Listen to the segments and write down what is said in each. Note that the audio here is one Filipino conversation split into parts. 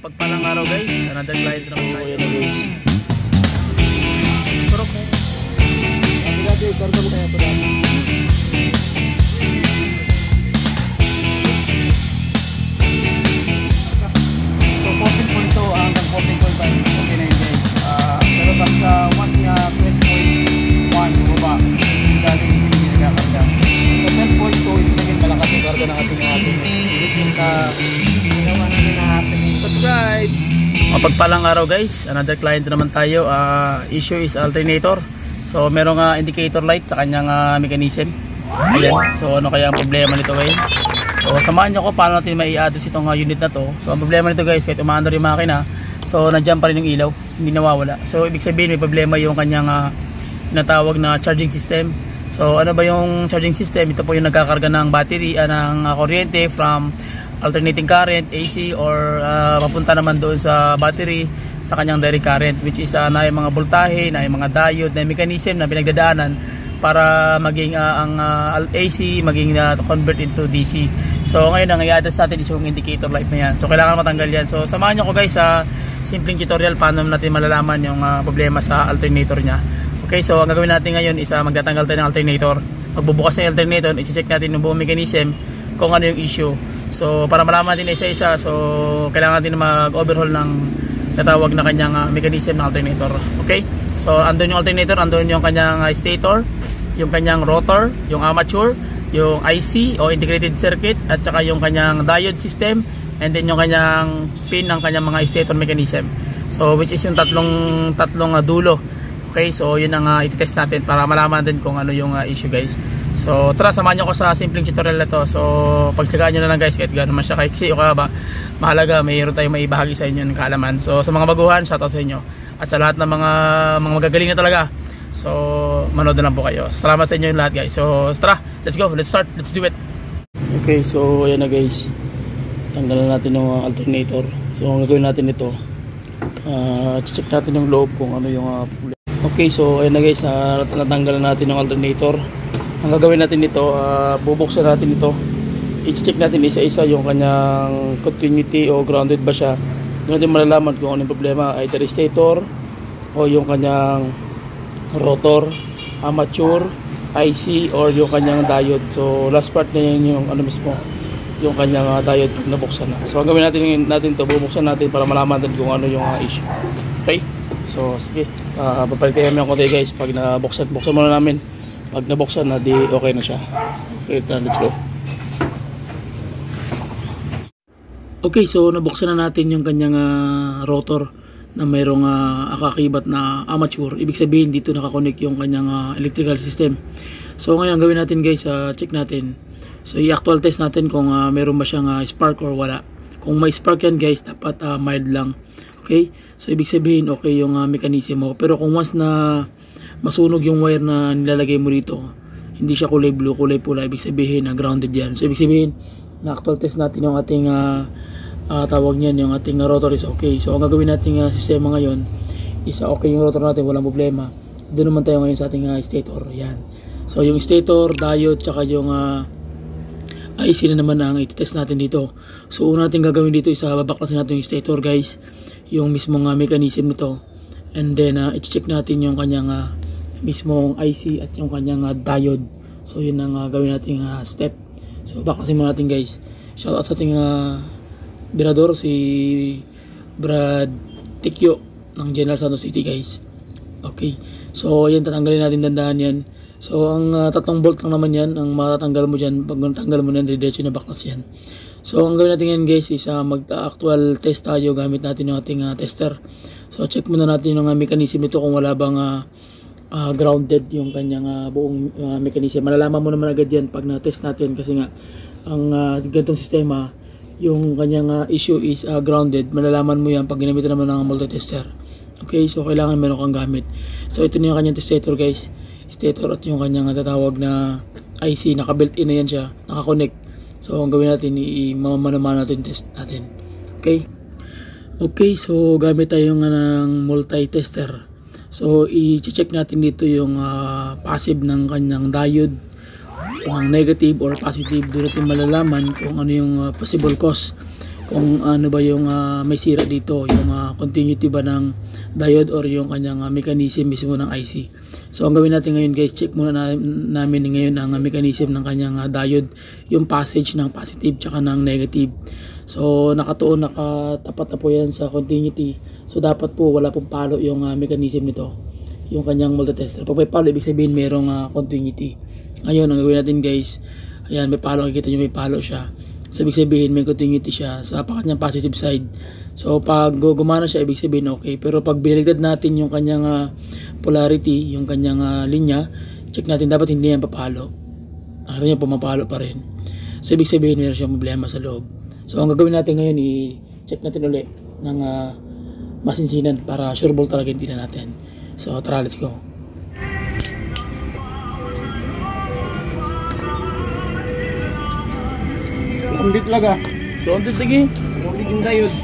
Mapagpalang araw guys, another client naman tayo guys. Pero kung dati karga mo kaya ito dati. So 14.2 hanggang 14.5 okay na yun guys. Pero basta once nga 12.1 bumaba, galing yung pinagakarga. So 10.2 ibig sabihin malakas yung karga ng ating which is ginawa natin na subscribe. Mapagpalang araw guys, another client naman tayo. Issue is alternator. So merong indicator light sa kanyang mechanism. Ayan. So ano kaya ang problema nito guys? So samahan nyo ko paano natin mai-address itong unit na to. So ang problema nito guys, kahit umaandar yung makina, so nandiyan pa rin yung ilaw, hindi nawawala. So ibig sabihin may problema yung kanyang tinatawag na charging system. So ano ba yung charging system? Ito po yung nagkakarga ng battery, ng kuryente from alternating current, AC, or papunta naman doon sa battery sa kanyang direct current, which is na yung mga voltahe, na yung mga diode, na yung mechanism na pinagdadaanan para maging ang AC maging convert into DC. So ngayon ang i-address natin is yung indicator light na yan. So kailangan matanggal yan. So samahan nyo ko guys sa simpleng tutorial paano natin malalaman yung problema sa alternator nya. Okay, so ang gagawin natin ngayon is magtatanggal tayo ng alternator. Magbubukas ng alternator, i-check natin yung buong mechanism kung ano yung issue. So para malaman din isa-isa, so kailangan natin mag-overhaul ng natawag na kanyang mechanism ng alternator. Okay? So andun yung alternator, andun yung kanyang stator, yung kanyang rotor, yung armature, yung IC o integrated circuit, at saka yung kanyang diode system, and then yung kanyang pin ng kanyang mga stator mechanism. So which is yung tatlong dulo. Okay? So yun ang i-test natin para malaman din kung ano yung issue guys. So tara, samahan nyo ko sa simpleng tutorial na to. So pagtsagaan nyo na lang guys, kahit gano'n man siya kaiksi o kaba, mahalaga mayroon tayong maibahagi sa inyo ng kaalaman. So sa mga baguhan, shoutout sa inyo. At sa lahat ng mga magagaling na talaga, so manood na lang po kayo. Salamat sa inyo yung lahat guys. So tara, let's go, let's start, let's do it. Okay, so ayan na guys, tanggalan natin yung alternator. So ang gagawin natin ito, check natin yung loob kung ano yung problema. Okay, so ayan na guys, natanggalan natin yung alternator. Ang gagawin natin nito, bubuksan natin ito. I-check natin isa-isa yung kanyang continuity o grounded ba siya. Doon natin malalaman kung ano yung problema, either stator o yung kanyang rotor, armature, IC, or yung kanyang diode. So last part na yun yung ano mismo, yung kanyang diode na buksan na. So ang gawin natin to, bubuksan natin para malaman natin kung ano yung issue. Okay? So sige, papalitayan mo yung konti guys. Pag buksan muna namin. Pag nabuksan na, di okay na siya. Okay, let's go. Okay, so nabuksan na natin yung kanyang rotor na mayroong akakibat na armature. Ibig sabihin dito nakakonect yung kanyang electrical system. So ngayon ang gawin natin guys, check natin. So i-actual test natin kung mayroon ba siyang spark or wala. Kung may spark yan guys, dapat mild lang. Okay, so ibig sabihin okay yung mechanism mo. Pero kung once na masunog yung wire na nilalagay mo dito, hindi siya kulay blue, kulay pula, ibig sabihin na grounded yan. So ibig sabihin na actual test natin yung ating tawag niyan, yung ating rotor is okay. So ang gagawin nating sistema ngayon is okay yung rotor natin, walang problema. Doon naman tayo ngayon sa ating stator. Yan. So yung stator, diode, tsaka yung IC na naman ang i-test natin dito. So una natin gagawin dito is babaklasin natin yung stator guys, yung mismong mechanism nito. And then i-check natin yung kanyang mismong IC at yung kanyang diode. So yun ang gawin nating step. So baklasin muna natin guys. Shout out sa ating birador, si Brad Tikyo ng General Santos City guys. Okay, so yan, tatanggalin natin dandahan yan. So ang tatlong bolt lang naman yan ang matatanggal mo dyan. Pag natanggal mo na, diretso na baklas yan. So ang gawin natin yan guys is mag-actual test tayo gamit natin yung ating tester. So check muna natin yung mechanism nito kung wala bang grounded yung kanyang buong mechanism. Malalaman mo naman agad yan pag na-test natin kasi nga ang ganitong sistema, yung kanyang issue is grounded. Malalaman mo yan pag ginamit naman ng multi-tester. Okay, so kailangan meron kang gamit. So ito na yung kanyang testator guys. Stator at yung kanyang tatawag na IC, naka-built-in na yan siya, naka-connect. So ang gawin natin, i-mamanaman natin test natin. Okay. Okay, so gamit tayo ng multi-tester. So i-check natin dito yung passive ng kanyang diode, kung negative or positive. Doon natin malalaman kung ano yung possible cause kung ano ba yung may sira dito, yung continuity ba ng diode or yung kanyang mechanism mismo ng IC. So ang gawin natin ngayon guys, check muna namin ngayon ang mechanism ng kanyang diode, yung passage ng positive tsaka ng negative. So nakatapat na po yan sa continuity. So dapat po wala pong palo yung mechanism nito, yung kanyang multitester. Pag may palo, ibig sabihin merong continuity. Ngayon ang gawin natin guys, ayan, may palo, nakikita nyo may palo siya. So ibig sabihin may continuity siya sa kanyang positive side. So pag gumana siya, ibig sabihin okay. Pero pag binaligtad natin yung kanyang polarity, yung kanyang linya, check natin, dapat hindi yan papalo. Nakita niya pumapalo pa rin. So ibig sabihin meron siyang problema sa loob. So ang gagawin natin ngayon, i-check natin ulit ng masinsinan para sure ball talaga yung tingnan natin. So tara, let's go. Grounded talaga. Grounded lagi. Grounded yung diode.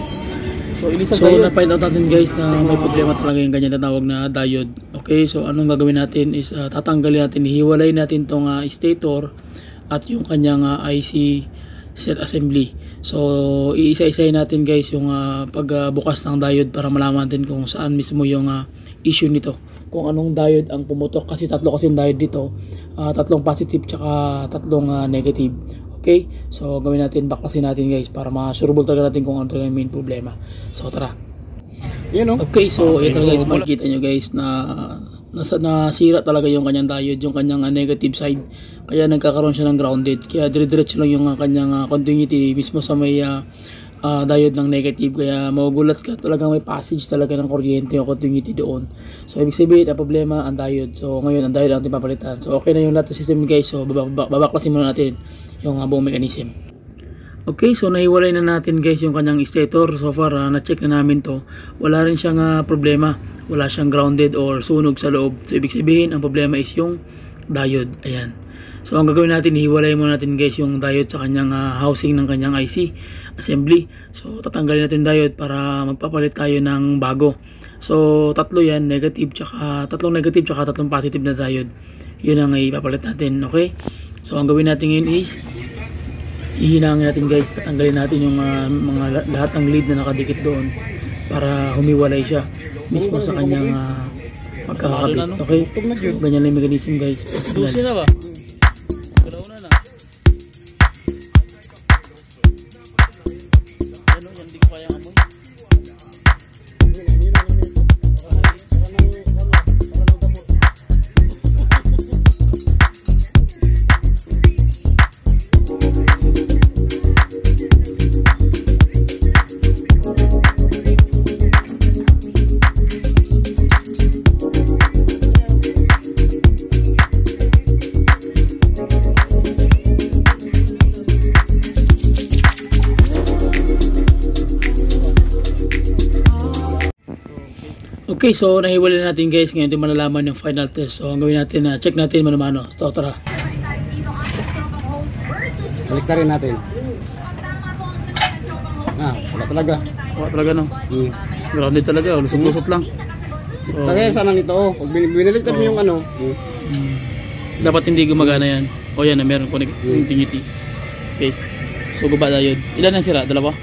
So na-find out natin guys na may problema talaga yung ganyan tatawag na diode. Okay, so anong gagawin natin is tatanggalin natin, hihiwalay natin tong stator at yung kanyang IC set assembly. So iisa-isahin natin guys yung pagbukas ng diode para malaman natin kung saan mismo yung issue nito. Kung anong diode ang pumutok, kasi tatlo kasi yung diode dito, tatlong positive tsaka tatlong negative. Okay, so gawin natin, baklasin natin guys para ma-sureball talaga natin kung ano talaga yung main problema. So tara. Okay, so ito guys, makikita nyo guys na nasira talaga yung kanyang diode, yung kanyang negative side. Kaya nagkakaroon siya ng grounded. Kaya dire-diretso lang yung kanyang continuity mismo sa may diode ng negative. Kaya magugulat ka, talagang may passage talaga ng kuryente yung continuity doon. So ibig sabihin ang problema ang diode. So ngayon ang diode ang ating papalitan. So okay na yung lahat ng system guys. So babaklasin muna natin yung buong mechanism. Okay, so nahiwalay na natin guys yung kanyang stator. So far na-check na namin to. Wala rin siyang problema. Wala siyang grounded or sunog sa loob. So ibig sabihin ang problema is yung diode. Ayan. So ang gagawin natin, hiwalay muna natin guys yung diode sa kanyang housing ng kanyang IC assembly. So tatanggalin natin yung diode para magpapalit tayo ng bago. So tatlo yan, tatlong negative tsaka tatlong positive na diode. Yun ang ipapalit natin, okay? So ang gawin natin ngayon is ihinangin natin guys, tatanggalin natin yung mga lahat ng lead na nakadikit doon para humiwalay siya mismo sa kanyang pagkakakabit. Okay? So ganyan lang yung mechanism guys. Dusin na ba? Ganauna na. Ano, yan di ko kaya amoy. Okay, so nahiwalay na natin guys. Ngayon din malalaman yung final test. So ang gawin natin, check natin mano-mano. So tara. Balik na rin natin. Wala talaga. Wala talaga no. Grounded talaga, lusot-lusot lang. So kaya sana nito, pag biniligtad mo yung ano. Dapat hindi gumagana yan. O yan, meron continuity. Okay. So guba diode. Ilan ang sira? Dalawa?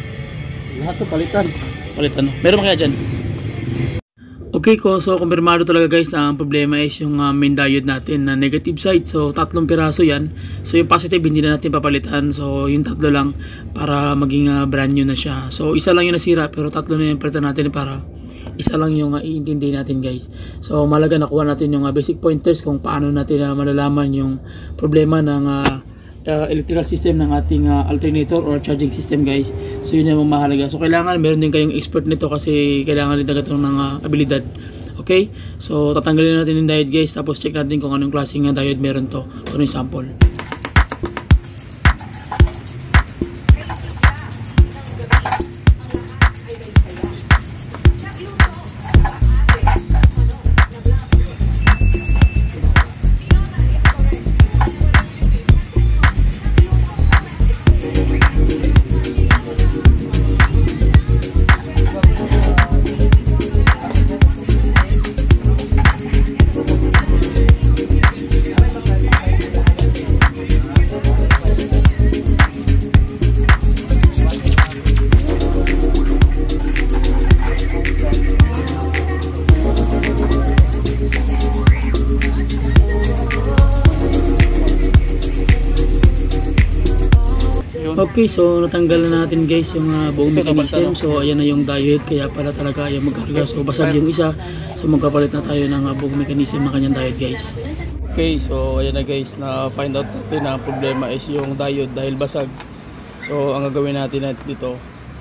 Lahat to palitan. Palitan no. Meron ba kaya dyan? Okay ko, so kumpirmado talaga guys na ang problema is yung main diode natin na negative side. So tatlong piraso yan. So yung positive hindi na natin papalitan. So yung tatlo lang para maging brand new na siya. So isa lang yung nasira pero tatlo na yung palitan natin para isa lang yung iintindi natin guys. So malaga nakuha natin yung basic pointers kung paano natin malalaman yung problema ng electrical system ng ating alternator or charging system guys. So yun yung mahalaga. So kailangan meron din kayong expert nito kasi kailangan din talaga ng abilidad. Okay? So tatanggalin natin yung diode guys, tapos check natin kung anong klaseng diode meron to. Kung ano yung sample. Okay, so natanggal na natin guys yung buong mechanism. So ayan na yung diode, kaya pala talaga ayaw magkarga. So basag yung isa, so magpapalit na tayo ng buong mechanism ng kanyang diode guys. Okay, so ayan na guys, na find out natin na ang problema is yung diode dahil basag. So ang gagawin natin dito,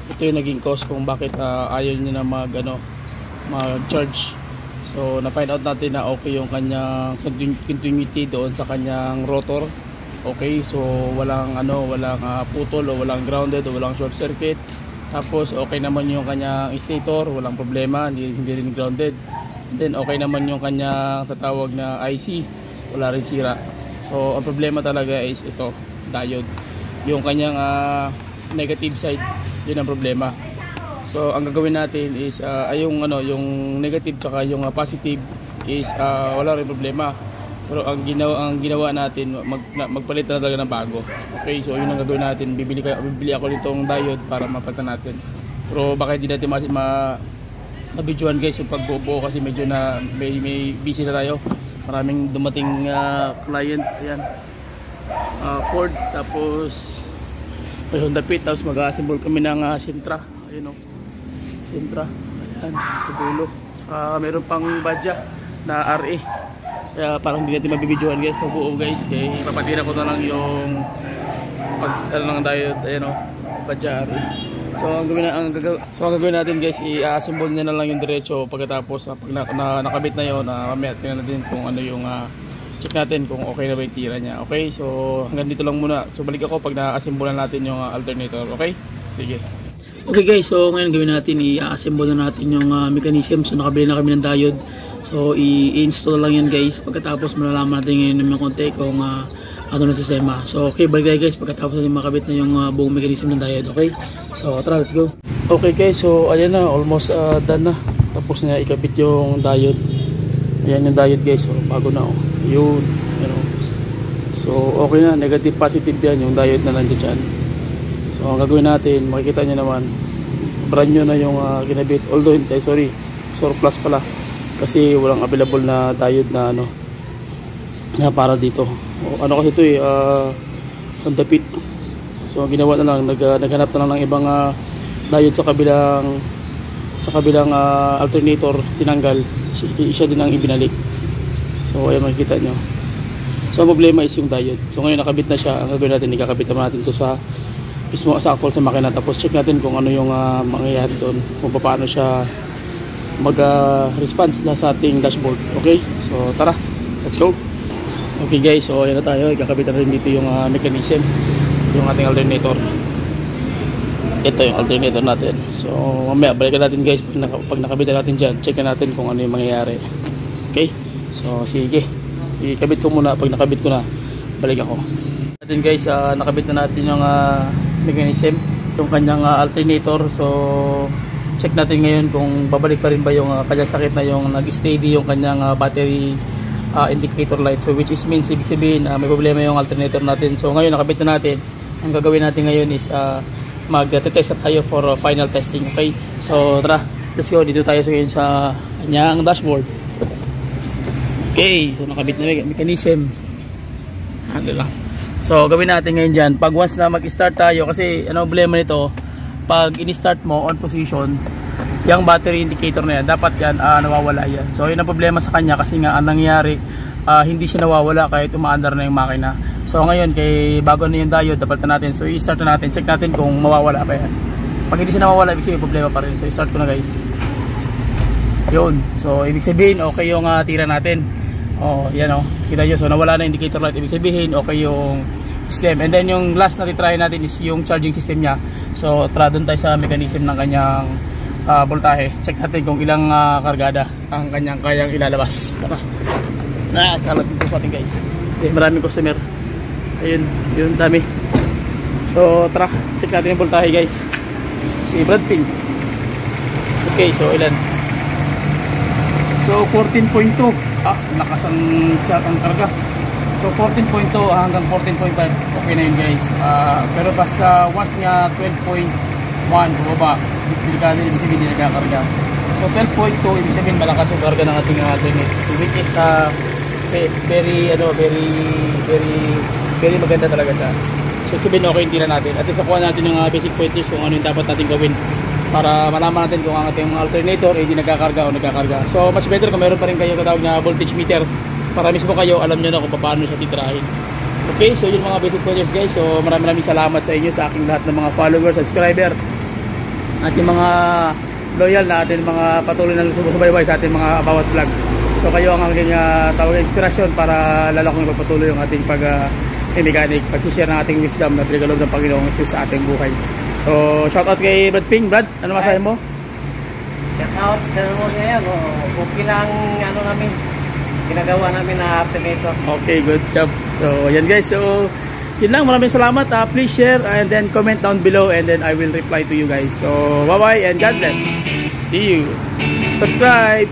ito yung naging cause kung bakit ayaw niya na mag-charge. So na-find out natin na okay yung kanyang continuity doon sa kanyang rotor. Okay, so walang putol o walang grounded o walang short circuit. Tapos okay naman yung kanyang stator, walang problema, hindi rin grounded. Then okay naman yung kanyang tatawag na IC, wala rin sira. So ang problema talaga is ito, diode. Yung kanyang negative side, yun ang problema. So ang gagawin natin is yung negative tsaka yung positive is wala rin problema. Pero ang ginawa natin, magpalit na talaga ng bago. Okay, so yun ang gagawin natin. Bibili ako nitong diode para mapalitan natin. Pero baka hindi natin ma-videoan guys yung pagbubuo kasi medyo may busy na tayo. Maraming dumating client, ayan. Ford, tapos may Honda Fit, tapos mag-assemble kami ng Sentra. Ayun o, Sentra, ayan, sa dulo. Tsaka meron pang Badja na RE. Kaya parang hindi natin mabibidyoan guys, pagbuo guys. Kaya papatira ko na lang yung ng diode, ayan o, Badja RE. So ang gagawin natin guys, i-assemble niya na lang yung diretso. Pagkatapos pag nakabit na yun, mamaya tingnan natin kung ano yung check natin kung okay na ba yung tira niya. Okay, so hanggang dito lang muna. So balik ako pag na-assemble natin yung alternator. Okay, sige. Okay guys, so ngayon gawin natin, i-assemble na natin yung mechanism. So nakabili na kami ng diode. So i-install lang yan guys. Pagkatapos malalaman natin ngayon ng konti kung ano na sistema. So okay, balik tayo guys pagkatapos natin makabit na yung buong mechanism ng diode. Okay, so tara, let's go. Okay guys, so ayan na, almost done na. Tapos na ikabit yung diode. Ayan yung diode guys, so bago na yun, so okay na, negative positive yan yung diode na nandiyan dyan. So ang gagawin natin, makikita nyo naman brand new na yung ginabit, although sorry, surplus pala kasi walang available na diode na na para dito. Kasi ito Honda Fit. So ginawa na lang, naghanap na lang ng ibang diode sa kabilang alternator, tinanggal, isa din ang ibinalik. So ayan, makikita nyo. So ang problema is yung diode. So ngayon nakabit na siya. Ang gagawin natin, ikakabit naman natin ito sa actual sa makina. Tapos check natin kung ano yung mangyayari doon, kung paano siya mag-response na sa ating dashboard. Okay, so tara, let's go. Okay guys, so ayan na tayo. Ikakabit na rin dito yung mechanism, yung ating alternator. Ito yung alternator natin. So mamaya balikan natin guys pag nakabit na natin dyan. Check natin kung ano yung mangyayari. Okay, so sige, ikabit ko muna. Pag nakabit ko na, balik ako natin guys. Nakabit na natin yung mechanism, yung kanyang alternator. So check natin ngayon kung babalik pa rin ba yung kanyang sakit na yung nag-steady yung kanyang battery indicator light. So which is means, ibig sabihin may problema yung alternator natin. So ngayon nakabit na natin. Ang gagawin natin ngayon is mag-test na tayo for final testing. Okay, so tara, let's go. Dito tayo ngayon sa kanyang dashboard. Okay, so nakabit na mechanism. Ano lang. So gawin natin ngayon dyan, pag once na mag-start tayo, kasi ano problema nito, pag in-start mo on position, yung battery indicator na yan, dapat yan nawawala yan. So yun ang problema sa kanya kasi nga ang nangyayari, hindi siya nawawala kahit umaandar na yung makina. So ngayon, bago na yung diode, dapat na natin. So i-start na natin, check natin kung mawawala pa yan. Pag hindi siya nawawala, ibig sabihin problema pa rin. So i-start ko na guys. Yun, so ibig sabihin okay yung tira natin. Yan kita nyo, so nawala na indicator light, ibig sabihin okay yung system. And then yung last na titry natin is yung charging system nya. So tara doon tayo sa mechanism ng kanyang voltahe. Check natin kung ilang kargada ang kanyang kayang ilalabas. Tara, kalat dito sa atin guys. Maraming customer, ayun, yun dami. So tara, check natin yung voltahe guys. Si Brad Pin. Okay, so ilan? So 14.2. Lakas ang karga. So 14.2 hanggang 14.5, okay na yun guys. Pero basta once nga 12.1 bumaba, delikado, ibig sabihin hindi nagkakarga. So 12.2 ibig sabihin malakas yung karga ng ating alternator, which is very maganda talaga siya. So So sabihin okay, hindi na natin. At least nakuha natin yung basic pointers kung ano yung dapat natin gawin para malaman natin kung ang ating mga alternator hindi nagkakarga o nagkakarga. So much better kung meron pa rin kayo katawag na voltage meter para mismo kayo alam nyo na kung paano siya titrahin. Okay, so yun mga basic pointers guys. So maraming salamat sa inyo, sa aking lahat ng mga followers, subscriber, at yung mga loyal na ating mga patuloy na sumusubaybay sa ating mga bawat vlog. So kayo ang aking tawag inspirasyon para lalo kong ipagpatuloy yung ating pag-mechanic, pag-share ng ating wisdom na trigalob ng Panginoong Jesus sa ating buhay. So shout out kay Brad Ping. Brad, ano masahe mo? Shout out sa mga ngayon. Okay lang ano namin. Ginagawa namin na alternator. Okay, good job. So yan guys. So yun lang. Maraming salamat. Please share and then comment down below and then I will reply to you guys. So bye bye and God bless. See you. Subscribe.